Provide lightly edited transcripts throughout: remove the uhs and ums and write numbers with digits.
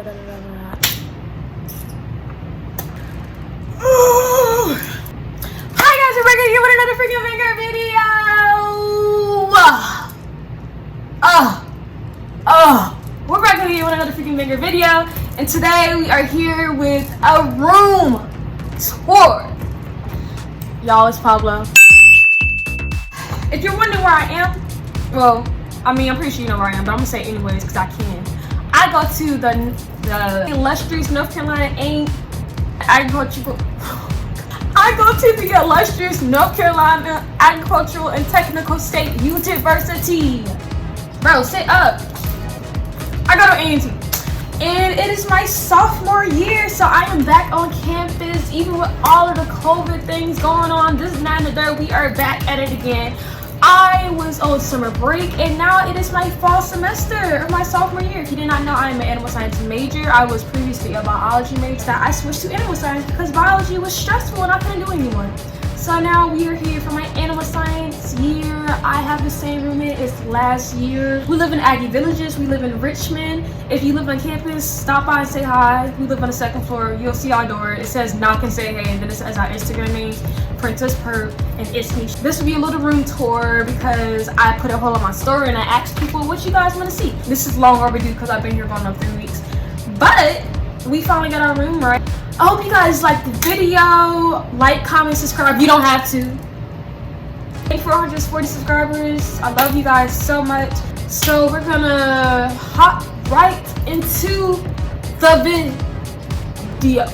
Hi guys, we're back here with another freaking finger video. We're back here with another freaking finger video, and today we are here with a room tour. Y'all, it's Pablo. If you're wondering where I am, well, I mean, I'm pretty sure you know where I am, but I'm gonna say it anyways because I can. I go to the illustrious North Carolina agricultural. I go to the illustrious North Carolina Agricultural and Technical State University. Bro, sit up. I go to A&T. And it is my sophomore year, so I am back on campus, even with all of the COVID things going on. This is not the third. We are back at it again. I was on summer break, and now it is my fall semester of my sophomore year. If you did not know, I am an animal science major. I was previously a biology major. I switched to animal science because biology was stressful and I couldn't do it anymore. So now we are here for my animal science year. I have the same roommate as last year. We live in Aggie villages. We live in Richmond. If you live on campus, stop by and say hi. We live on the second floor. You'll see our door. It says knock and say hey, and then it says our Instagram names, Princess Perp and It's Me. This will be a little room tour because I put a poll on my story and I asked people what you guys want to see. This is long overdue because I've been here going on 3 weeks. But we finally got our room right. I hope you guys like the video. Like, comment, subscribe. You don't have to. Thank you for 140 subscribers. I love you guys so much. So we're gonna hop right into the video.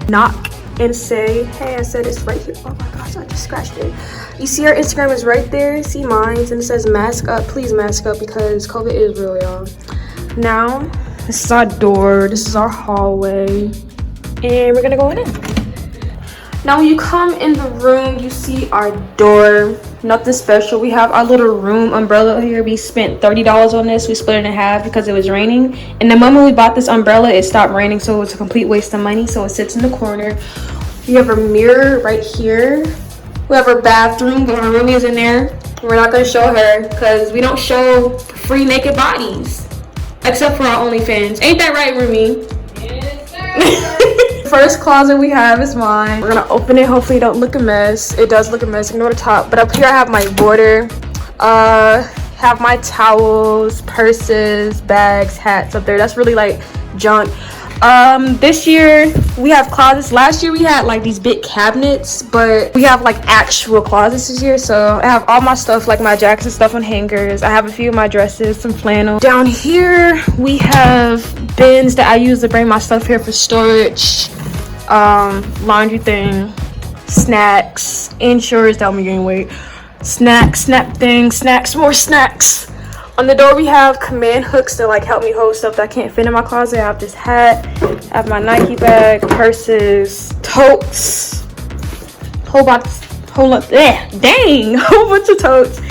Knock and say, hey, I said it's right here. Oh my gosh, I just scratched it. You see our Instagram is right there. See mine, and it says mask up. Please mask up because COVID is real, y'all. Now, this is our door. This is our hallway. And we're gonna go in. Now when you come in the room, you see our door. Nothing special. We have our little room umbrella here. We spent $30 on this. We split it in half because it was raining. And the moment we bought this umbrella, it stopped raining, so it's a complete waste of money. So it sits in the corner. We have a mirror right here. We have our bathroom, but our roomie is in there. We're not gonna show her because we don't show free naked bodies. Except for our OnlyFans. Ain't that right, roomie? Yes, sir. First closet we have is mine. We're gonna open it. Hopefully it don't look a mess. It does look a mess. Ignore the top. But up here I have my water. Have my towels, purses, bags, hats up there. That's really like junk. This year we have closets. Last year we had like these big cabinets, but we have like actual closets this year. So I have all my stuff, like my jackets and stuff on hangers. I have a few of my dresses, some flannel. Down here we have bins that I use to bring my stuff here for storage. Laundry thing, snacks, insurance, that me gain weight, snacks, more snacks. On the door we have command hooks to like help me hold stuff that can't fit in my closet. I have this hat, I have my Nike bag, purses, totes, whole bunch of totes,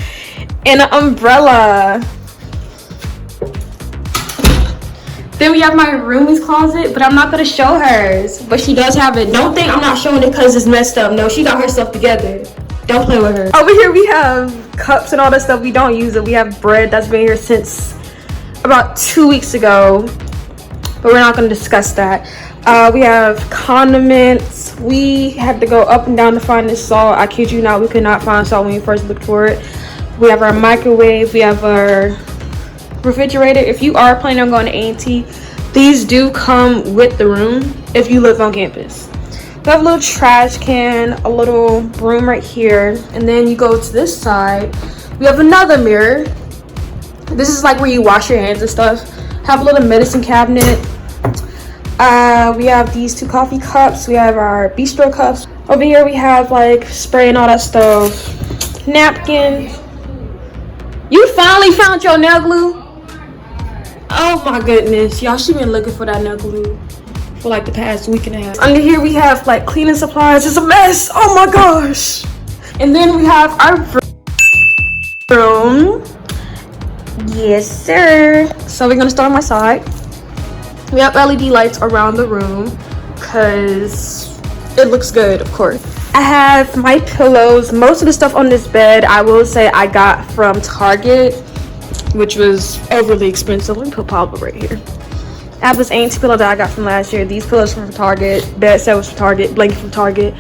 and an umbrella. Then we have my roomie's closet, but I'm not gonna show hers. But she does have it. Don't think I'm not showing it because it's messed up. No, she got her stuff together. Don't play with her. Over here we have cups and all that stuff. We don't use it. We have bread that's been here since about 2 weeks ago, but we're not gonna discuss that. We have condiments. We had to go up and down to find this salt. I kid you not, we could not find salt when we first looked for it. We have our microwave. We have our refrigerator. If you are planning on going to A&T, these do come with the room if you live on campus. We have a little trash can, a little broom right here, and then you go to this side. We have another mirror. This is like where you wash your hands and stuff. Have a little medicine cabinet. We have these 2 coffee cups. We have our bistro cups. Over here we have like spray and all that stuff. Napkins. You finally found your nail glue? Oh my goodness, y'all, she been looking for that nail glue for like the past week and a half. Under here we have like cleaning supplies. It's a mess. Oh my gosh. And then we have our room. Yes, sir. So we're gonna start on my side. We have LED lights around the room because it looks good, of course. I have my pillows. Most of the stuff on this bed, I will say I got from Target, which was overly expensive. Let me put Pablo right here. I have this ANC pillow that I got from last year. These pillows from Target. Bed set was from Target. Blanket from Target.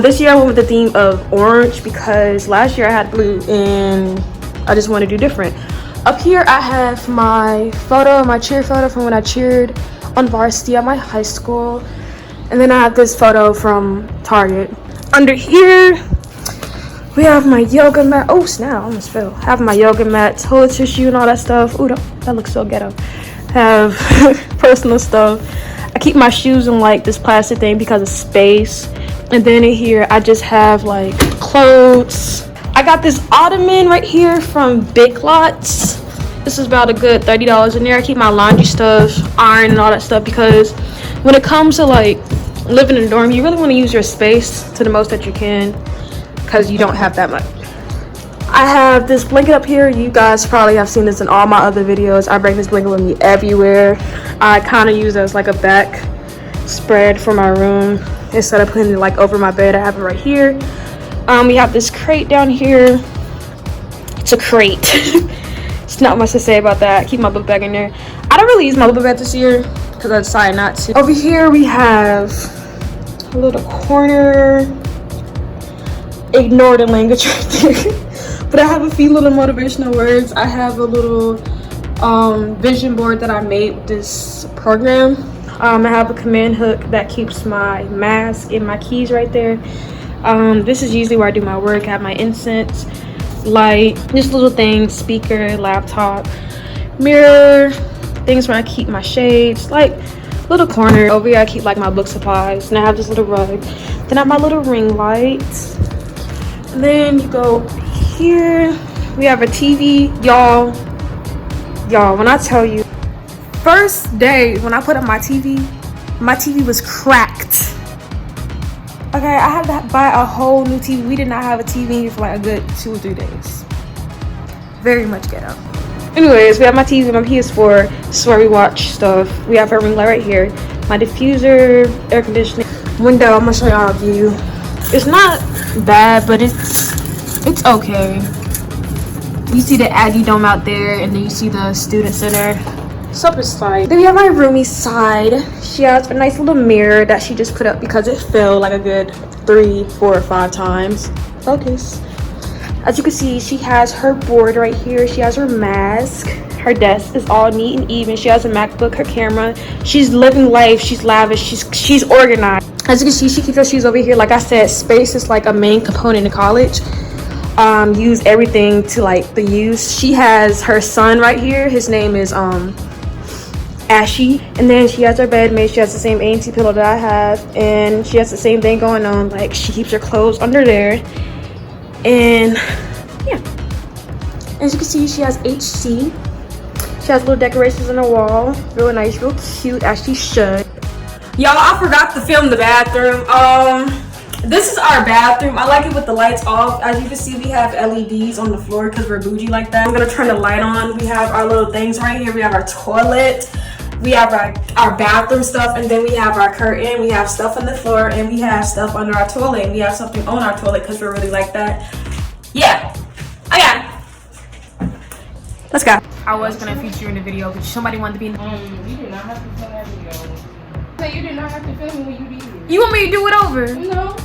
This year I went with the theme of orange because last year I had blue and I just want to do different. Up here I have my photo, my cheer photo from when I cheered on varsity at my high school. And then I have this photo from Target. Under here we have my yoga mat. Oh snap, I almost fell. I have my yoga mat, toilet tissue and all that stuff. Ooh, that looks so ghetto. Have personal stuff. I keep my shoes in like this plastic thing because of space. And then in here I just have like clothes. I got this ottoman right here from Big Lots. This is about a good $30 in there. I keep my laundry stuff, iron and all that stuff because when it comes to like living in a dorm, you really want to use your space to the most that you can because you don't have that much. I have this blanket up here. You guys probably have seen this in all my other videos. I bring this blanket with me everywhere. I kind of use it as like a back spread for my room instead of putting it like over my bed. I have it right here. We have this crate down here. It's a crate. It's not much to say about that. I keep my book bag in there. I don't really use my book bag this year because I decided not to. Over here we have a little corner. Ignore the language right there. But I have a few little motivational words. I have a little vision board that I made with this program. I have a command hook that keeps my mask and my keys right there. This is usually where I do my work. I have my incense, light, just little things, speaker, laptop, mirror, things where I keep my shades, like little corner. Over here I keep like my book supplies, and I have this little rug. Then I have my little ring light. And then you go here, we have a TV. Y'all, when I tell you, first day when I put up my TV was cracked. Okay, I had to buy a whole new TV. We did not have a TV for like a good 2 or 3 days. Very much ghetto. Anyways, we have my TV, my PS4. This is where we watch stuff. We have our ring light right here. My diffuser, air conditioning, window. I'm gonna show y'all a view. It's not bad, but it's okay. You see the Aggie dome out there, and then you see the student center. Super side. Then we have my roomie side. She has a nice little mirror that she just put up because it fell like a good 3, 4, or 5 times. Focus. As you can see, she has her board right here. She has her mask. Her desk is all neat and even. She has a MacBook, her camera. She's living life. She's lavish. She's organized. As you can see, she keeps her shoes over here. Like I said, space is like a main component in college. Use everything to like the use. She has her son right here. His name is Ashy. And then she has her bed made. She has the same ANC pillow that I have, and she has the same thing going on. Like she keeps her clothes under there. And yeah, as you can see, she has HC. She has little decorations on the wall, real nice, real cute, as she should. Y'all, I forgot to film the bathroom. This is our bathroom. I like it with the lights off. As you can see, we have LEDs on the floor because we're bougie like that. I'm gonna turn the light on. We have our little things right here. We have our toilet, we have our bathroom stuff, and then we have our curtain. We have stuff on the floor, and we have stuff under our toilet, and we have something on our toilet because we're really like that. Yeah, let's go. I was gonna feature you in the video, but somebody wanted to be in the you did not have to film that video. So you did not have to film it when you did. You want me to do it over? No,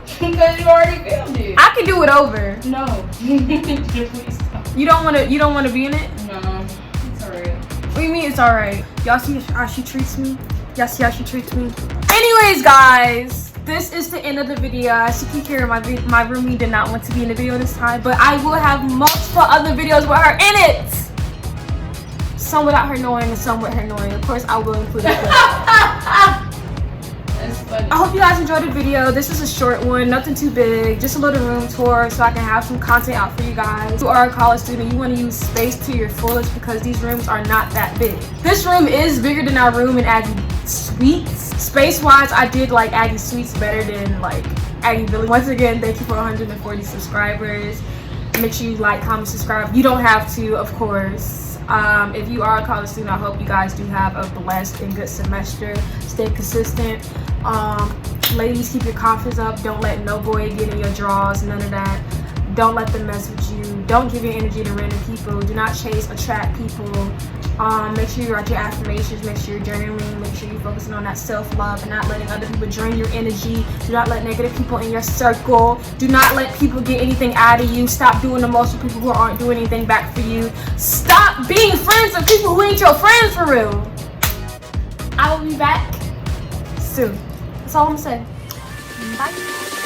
because you already filmed it. I can do it over. No. Please stop. You don't want to be in it? No, it's alright. What do you mean it's alright? Y'all see how she treats me? Y'all see how she treats me? Anyways, guys, this is the end of the video. As you can hear, my roomie did not want to be in the video this time, but I will have multiple other videos with her in it. Some without her knowing and some with her knowing. Of course, I will include it. That's funny. I hope you guys enjoyed the video. This is a short one, nothing too big, just a little room tour so I can have some content out for you guys. If you are a college student, you want to use space to your fullest because these rooms are not that big. This room is bigger than our room in Aggie Suites. Space-wise, I did like Aggie Suites better than like Aggie Village. Once again, thank you for 140 subscribers. Make sure you like, comment, subscribe. You don't have to, of course. If you are a college student, I hope you guys do have a blessed and good semester. Stay consistent. Ladies, keep your confidence up. Don't let no boy get in your drawers, none of that. Don't let them mess with you. Don't give your energy to random people. Do not attract people. Make sure you write your affirmations. Make sure you're journaling. Make sure you're focusing on that self-love and not letting other people drain your energy. Do not let negative people in your circle. Do not let people get anything out of you. Stop doing the most with people who aren't doing anything back for you. Stop being friends with people who ain't your friends for real. I will be back soon. That's all I'm saying. Bye.